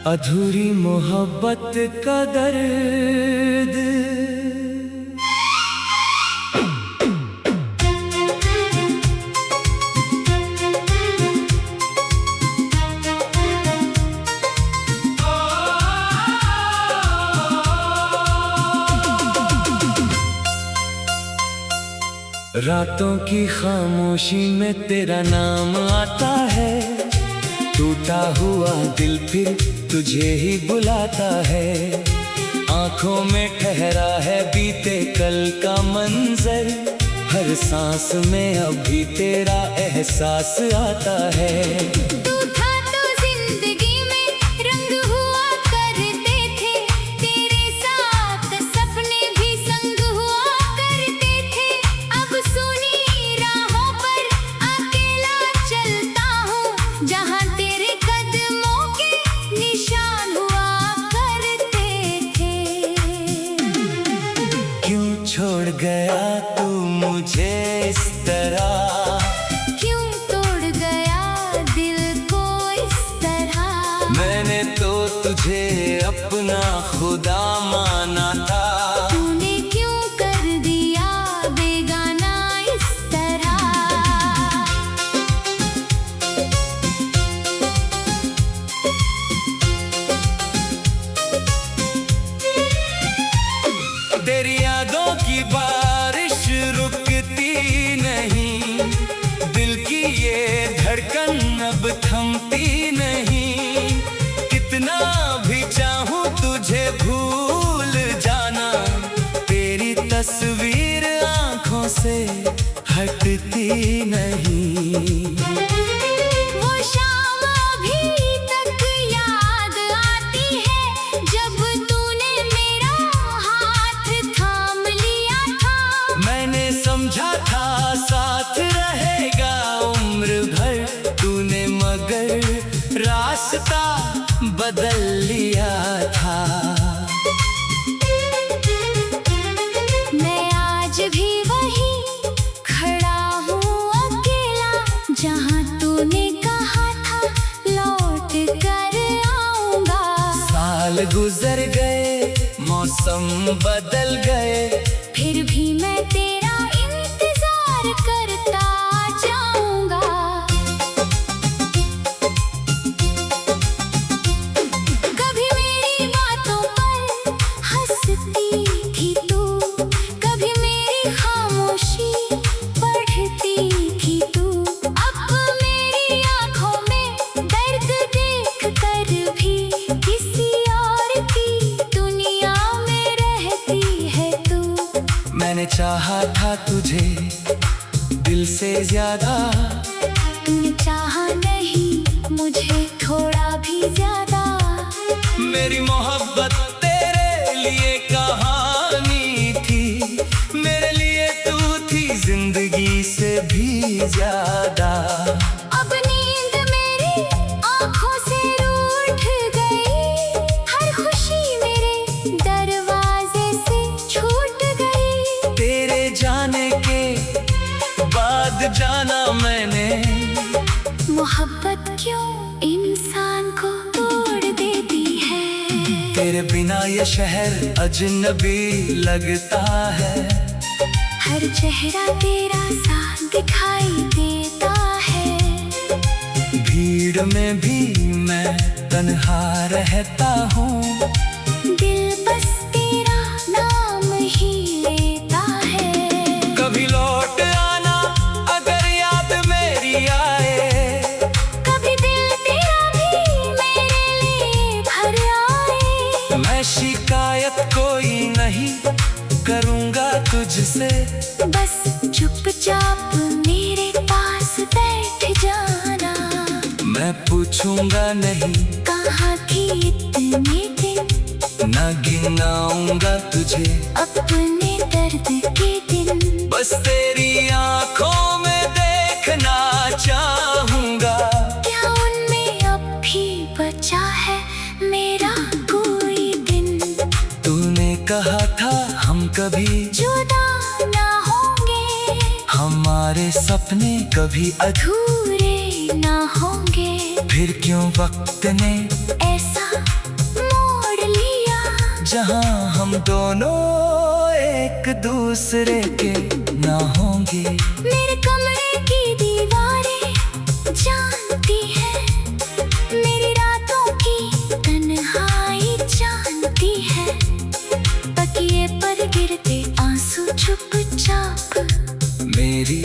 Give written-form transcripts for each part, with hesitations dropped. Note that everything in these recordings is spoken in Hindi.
अधूरी मोहब्बत का दर्द। रातों की खामोशी में तेरा नाम आता है, टूटा हुआ दिल फिर तुझे ही बुलाता है। आंखों में ठहरा है बीते कल का मंजर, हर सांस में अभी तेरा एहसास आता है। तू था तो जिंदगी में रंग हुआ करते थे, तेरे साथ सपने भी संग हुआ करते थे। अब सुनी राहों पर अकेला चलता हूँ, जहाँ तेरे कदमों के निशान हुआ करते थे। क्यों छोड़ गया तू मुझे इस तरह, क्यों तोड़ गया दिल को इस तरह। मैंने तो तुझे अपना खुदा माना था, तूने क्यों कर दिया बेगाना इस तरह। तेरी यादों की बारिश रुकती नहीं, दिल की ये धड़कन अब थमती नहीं। कितना भी चाहूं तुझे भूल जाना, तेरी तस्वीर आंखों से हटती नहीं। वो शाम अभी तक याद आती है, जब तूने मेरा हाथ थाम लिया था। मैंने समझा था साथ रहेगा उम्र भर, तूने मगर रास्ता बदल लिया था। मैं आज भी वही खड़ा हूँ अकेला, जहाँ तूने कहा था लौट कर आऊंगा। साल गुजर गए, मौसम बदल गए, फिर भी मैं तेरा इंतजार करता जाऊंगा। कभी मेरी बातों पर हंसती थी तू, कभी मेरी खामोशी पढ़ती थी तू। अब मेरी आंखों में दर्द देख कर भी किसी और की दुनिया में रहती है तू। मैंने चाहा था तुझे दिल से ज्यादा, तूने चाहा नहीं मुझे थोड़ा भी ज्यादा। मेरी मोहब्बत तेरे लिए कहानी थी, मेरे लिए तू थी जिंदगी से भी ज्यादा। अब नींद मेरी आँखों से रूठ गई, हर खुशी मेरे दरवाजे से छूट गई। तेरे जाने के बाद जाना मैंने, मोहब्बत क्यों इंसान को तोड़ देती है। तेरे बिना ये शहर अजनबी लगता है, हर चेहरा तेरा सा दिखाई देता है। भीड़ में भी मैं तन्हा रहता हूँ, दिल बस तेरा नाम ही लेता है। कभी लौट आना अगर याद मेरी आए, कभी दिल तेरा भी मेरे लिए भर आए। मैं शिकायत कोई नहीं करूँगा तुझसे, बस चुपचाप मेरे पास बैठ जाना। मैं पूछूंगा नहीं कहाँ थी इतने दिन, न गिनाऊंगा तुझे अपने दर्द के दिन। बस तेरी आंखों में देखना चाहूंगा, क्या उनमें अब भी बचा है मेरा कोई दिन। तूने कहा था हम कभी जुदा ना होंगे, हमारे सपने कभी अधूरे ना होंगे। फिर क्यों वक्त ने ऐसा मोड़ लिया, जहां हम दोनों एक दूसरे के ना होंगे। मेरे कमरे की दीवारें जानती है, मेरी रातों की तन्हाई जानती है। तकिए पर गिरते आंसू चुपचाप मेरी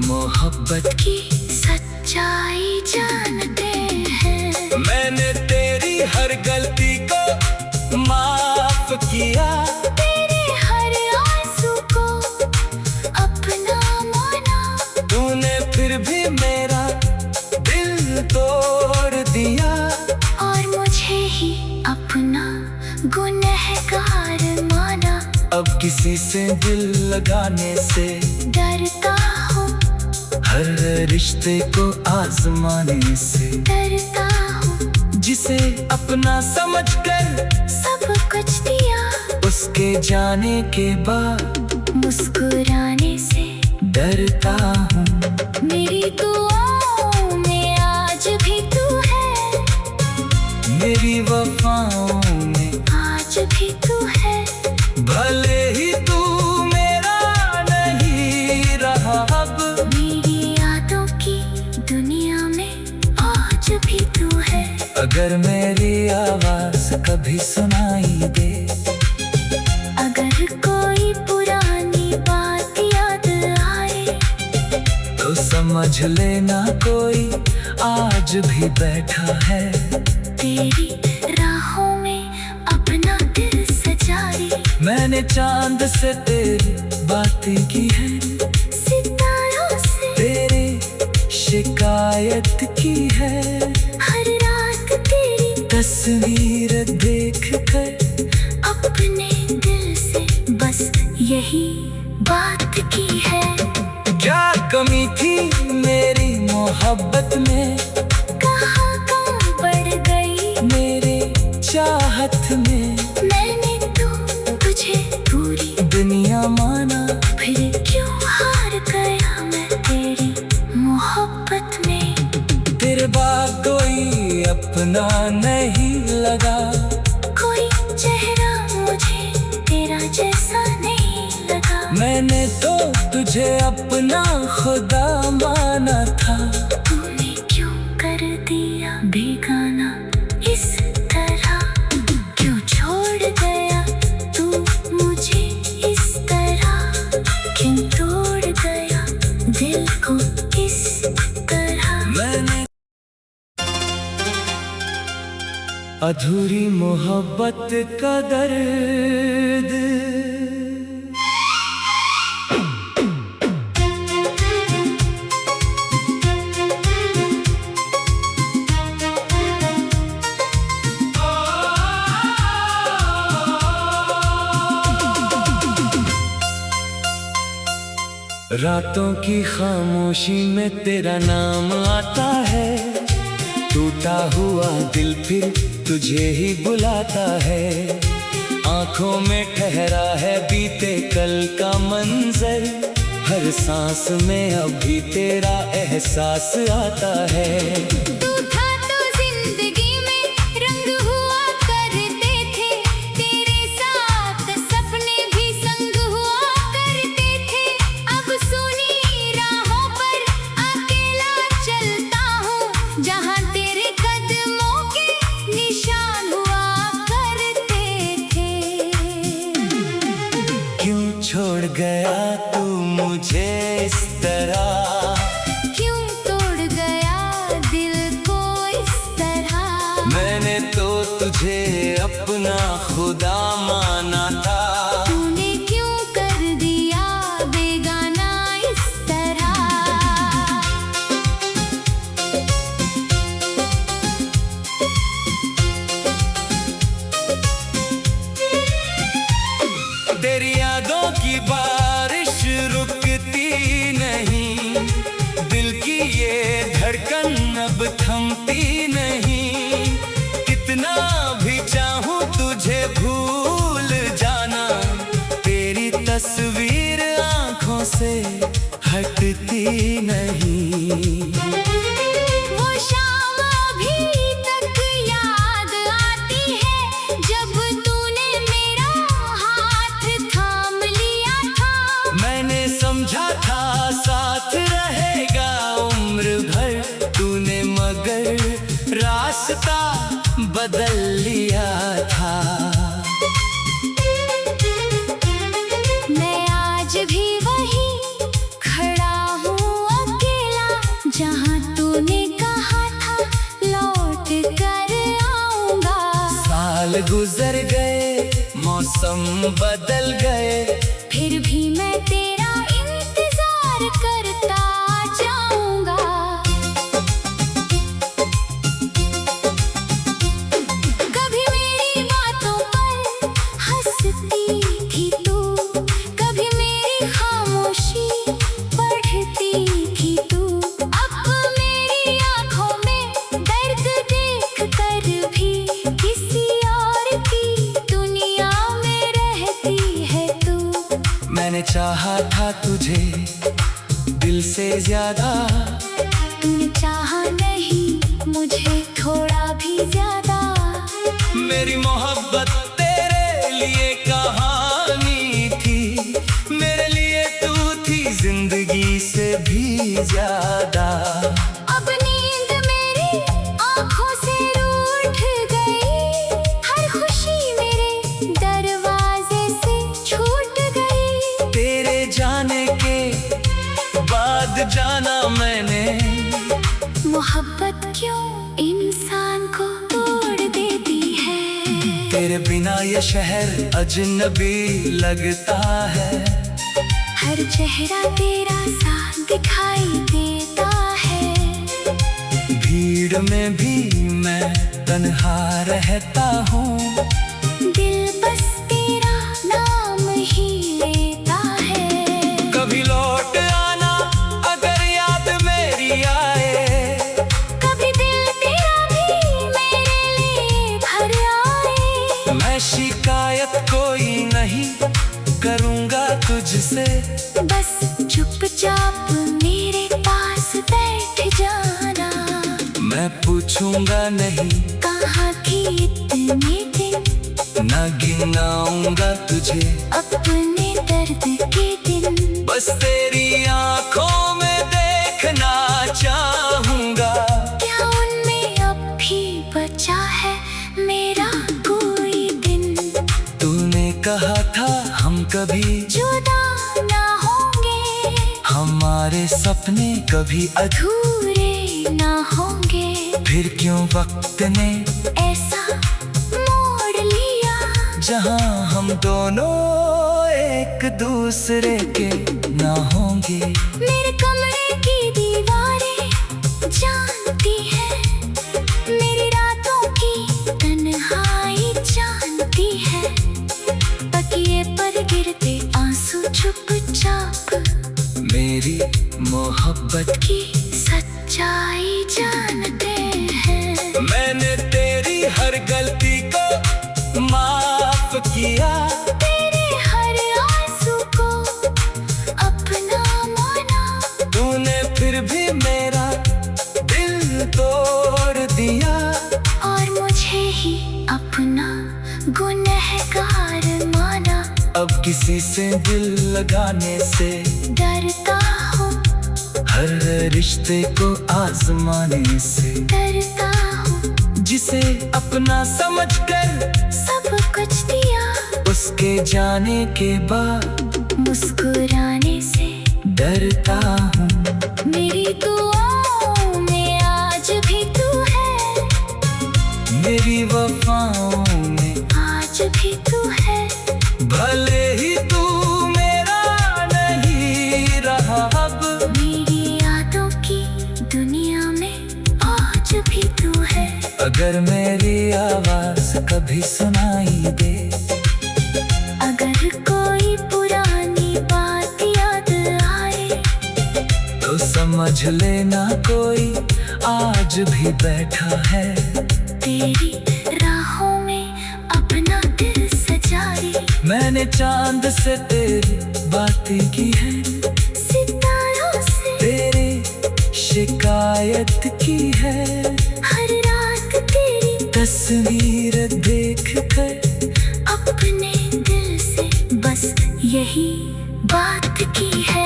मोहब्बत की सच्चाई जानते हैं। मैंने तेरी हर गलती को माफ किया, तेरे हर आंसू को अपना माना, तूने फिर भी मेरा दिल तोड़ दिया। और मुझे ही अपना गुनहगार माना। अब किसी से दिल लगाने से डरता हूँ, हर रिश्ते को आजमाने से डरता हूँ, जिसे अपना समझकर सब कुछ दिया, उसके जाने के बाद मुस्कुराने से डरता हूँ। मेरी दुआओं में आज भी तू है, मेरी वफाओं में आज भी तू है। भले ही तू मेरा नहीं रहा अब, मेरी यादों की दुनिया में आज भी तू है। अगर मेरी आवाज कभी सुनाई दे, अगर कोई पुरानी बात याद आए, तो समझ लेना कोई आज भी बैठा है। तेरी राहों में अपना दिल सजाए। मैंने चांद से तेरी बातें की है, सितारों से तेरी शिकायत की है। हर रात तेरी तस्वीर देख कर अपने दिल से बस यही बात की है। क्या कमी थी मेरी मोहब्बत में, कहाँ बढ़ गई मेरे चाहत में। मैंने तो तुझे पूरी दुनिया माना, फिर क्यों हार गया मैं तेरी मोहब्बत में। तेरे बाद कोई अपना नहीं लगा, कोई चेहरा मुझे तेरा जैसा नहीं लगा। मैंने तो तुझे अपना खुदा माना था। तूने क्यों कर दिया बेगाना इस तरह, क्यों छोड़ गया तू मुझे इस तरह, क्यों तोड़ गया दिल को इस तरह। मैंने अधूरी मोहब्बत का दर्द, रातों की खामोशी में तेरा नाम आता है। टूटा हुआ दिल फिर तुझे ही बुलाता है। आंखों में ठहरा है बीते कल का मंजर, हर सांस में अभी तेरा एहसास आता है। तू था तो जिंदगी में रंग हुआ करते थे, तेरे साथ सपने भी संग हुआ करते थे। अब सुनी राहों पर अकेला चलता हूँ, जहाँ तेरे कदमों के निशान हुआ करते थे। क्यों छोड़ गया तू मुझे इस तरह, क्यों तोड़ गया दिल को इस तरह। मैंने तो तुझे अपना खुदा माना था। तूने क्यों कर दिया बेगाना इस तरह। तेरी यादों की बारिश रुकती नहीं, दिल की ये धड़कन अब थमती नहीं। कितना भी चाहूं तुझे भूल जाना, तेरी तस्वीर आंखों से हटती नहीं। वो शाम भी रास्ता बदल लिया था। मैं आज भी वही खड़ा हूँ अकेला, जहाँ तूने कहा था लौट कर आऊंगा। साल गुजर गए, मौसम बदल गए, फिर भी मैं तेरा इंतजार करता जाऊंगा। कभी मेरी बातों पर हंसती थी तू, कभी मेरी खामोशी पढ़ती थी तू। अब मेरी आंखों में दर्द देख कर भी किसी और की दुनिया में रहती है तू। मैंने चाहा था तुझे दिल से ज्यादा, तूने चाहा नहीं मुझे थोड़ा भी ज्यादा। मेरी मोहब्बत तेरे लिए कहानी थी, मेरे लिए तू थी जिंदगी से भी ज्यादा। अब नींद मेरी आंखों से रूठ गई, हर खुशी मेरे दरवाजे से छूट गई। तेरे जाने के बाद जाना मैंने, मोहब्बत क्यों इंसान को तोड़ देती है। तेरे बिना ये शहर अजनबी लगता है। हर चेहरा तेरा सा दिखाई देता है। भीड़ में भी मैं तन्हा रहता हूँ, दिल बस तेरा नाम ही लेता है। कभी लौट आना अगर याद मेरी आए, कभी दिल तेरा भी मेरे लिए भर आए। मैं शिकायत कोई नहीं करूँगा तुझसे, बस चुपचाप मेरे पास बैठ जाना। मैं पूछूंगा नहीं कहाँ थी इतने दिन, ना गिनाऊंगा तुझे अपने दर्द के दिन। बस तेरी आंखों में देखना चाहूंगा। क्या उनमें अब भी बचा है मेरा कोई दिन। तूने कहा था हम कभी जुदा ना होंगे, हमारे सपने कभी अधूरे ना होंगे। फिर क्यों वक्त ने ऐसा मोड़ लिया, जहां हम दोनों एक दूसरे के ना होंगे। मेरे कमरे की दीवारें जानती है, मेरी रातों की तन्हाई जानती है। तकिए पर गिरते आंसू चुपचाप मेरी मोहब्बत की सच्चाई जानते हैं। मैंने तेरी हर गलती को माफ किया, तेरे हर आंसू को अपना माना। तूने फिर भी मेरा दिल तोड़ दिया, और मुझे ही अपना गुनहगार माना। अब किसी से दिल लगाने से डरता हूँ, हर रिश्ते को आजमाने से डरता हूँ। जिसे अपना समझकर सब कुछ दिया, उसके जाने के बाद मुस्कुराने से डरता हूँ। मेरी दुआओं में आज भी तू है, मेरी वफाओं में आज भी तू है। भले ही तू मेरा नहीं रहा अब, मेरी यादों की दुनिया में आज भी तू है। अगर मेरी आवाज कभी सुनाई दे, अगर कोई पुरानी बात याद आए, तो समझ लेना कोई आज भी बैठा है। तेरी राहों में अपना दिल सजाए। मैंने चांद से तेरी बातें की है, सितारों से तेरी शिकायत की है। हर रात तेरी तस्वीर देख कर अपने दिल से बस यही बात की है।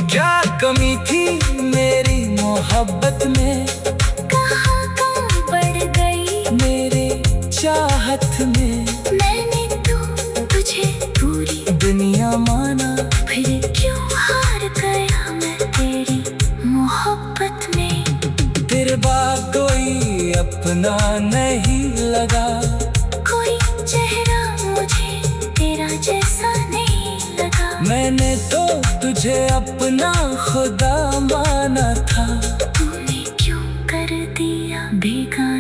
क्या कमी थी मेरी मोहब्बत में, कहाँ कम पड़ चाहत में मैंने तो तुझे पूरी दुनिया माना, फिर क्यों हार गया मैं तेरी मोहब्बत में। तेरे बाद कोई अपना नहीं लगा, कोई चेहरा मुझे तेरा जैसा नहीं लगा। मैंने तो तुझे अपना खुदा माना था, तूने क्यों कर दिया बेगाना।